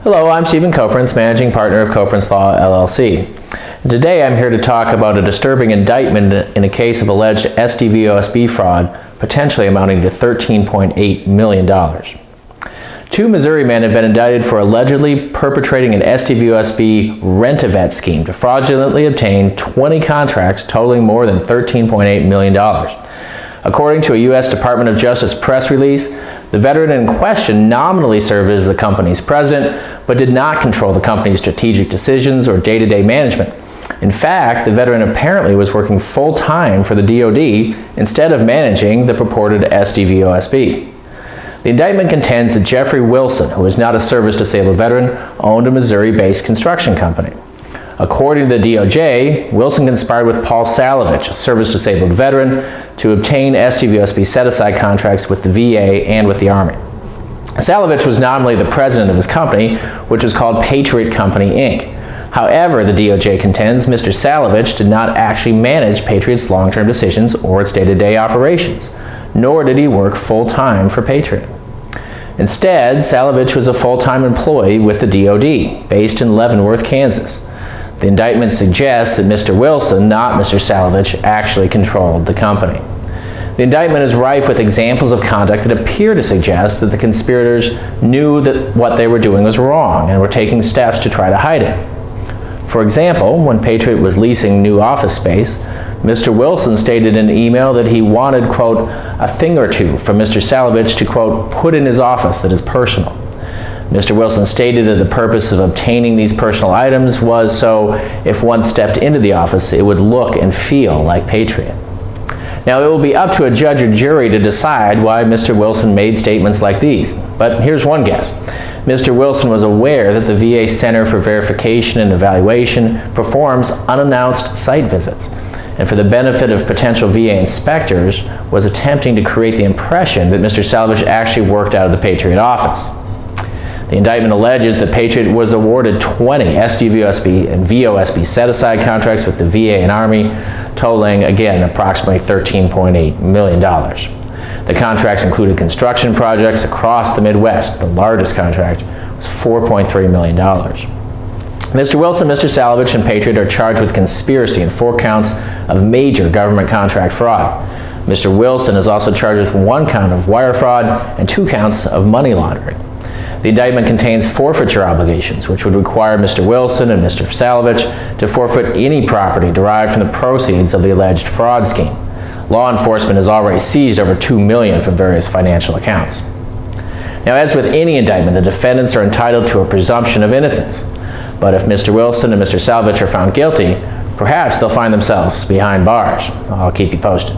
Hello, I'm Stephen Koprince, Managing Partner of Koprince Law, LLC. And today I'm here to talk about a disturbing indictment in a case of alleged SDVOSB fraud, potentially amounting to $13.8 million. Two Missouri men have been indicted for allegedly perpetrating an SDVOSB rent-a-vet scheme to fraudulently obtain 20 contracts totaling more than $13.8 million. According to a U.S. Department of Justice press release, the veteran in question nominally served as the company's president, but did not control the company's strategic decisions or day-to-day management. In fact, the veteran apparently was working full-time for the DoD instead of managing the purported SDVOSB. The indictment contends that Jeffrey Wilson, who is not a service-disabled veteran, owned a Missouri-based construction company. According to the DOJ, Wilson conspired with Paul Salovich, a service-disabled veteran, to obtain SDVOSB set-aside contracts with the VA and with the Army. Salovich was nominally the president of his company, which was called Patriot Company, Inc. However, the DOJ contends Mr. Salovich did not actually manage Patriot's long-term decisions or its day-to-day operations, nor did he work full-time for Patriot. Instead, Salovich was a full-time employee with the DoD, based in Leavenworth, Kansas. The indictment suggests that Mr. Wilson, not Mr. Salovich, actually controlled the company. The indictment is rife with examples of conduct that appear to suggest that the conspirators knew that what they were doing was wrong and were taking steps to try to hide it. For example, when Patriot was leasing new office space, Mr. Wilson stated in an email that he wanted, quote, a thing or two from Mr. Salovich to, quote, put in his office that is personal. Mr. Wilson stated that the purpose of obtaining these personal items was so if one stepped into the office, it would look and feel like Patriot. Now, it will be up to a judge or jury to decide why Mr. Wilson made statements like these, but here's one guess. Mr. Wilson was aware that the VA Center for Verification and Evaluation performs unannounced site visits, and for the benefit of potential VA inspectors, was attempting to create the impression that Mr. Salovich actually worked out of the Patriot office. The indictment alleges that Patriot was awarded 20 SDVOSB and VOSB set-aside contracts with the VA and Army, totaling, again, approximately $13.8 million. The contracts included construction projects across the Midwest. The largest contract was $4.3 million. Mr. Wilson, Mr. Salovich, and Patriot are charged with conspiracy and 4 counts of major government contract fraud. Mr. Wilson is also charged with 1 count of wire fraud and 2 counts of money laundering. The indictment contains forfeiture obligations, which would require Mr. Wilson and Mr. Salovich to forfeit any property derived from the proceeds of the alleged fraud scheme. Law enforcement has already seized over $2 million from various financial accounts. Now, as with any indictment, the defendants are entitled to a presumption of innocence. But if Mr. Wilson and Mr. Salovich are found guilty, perhaps they'll find themselves behind bars. I'll keep you posted.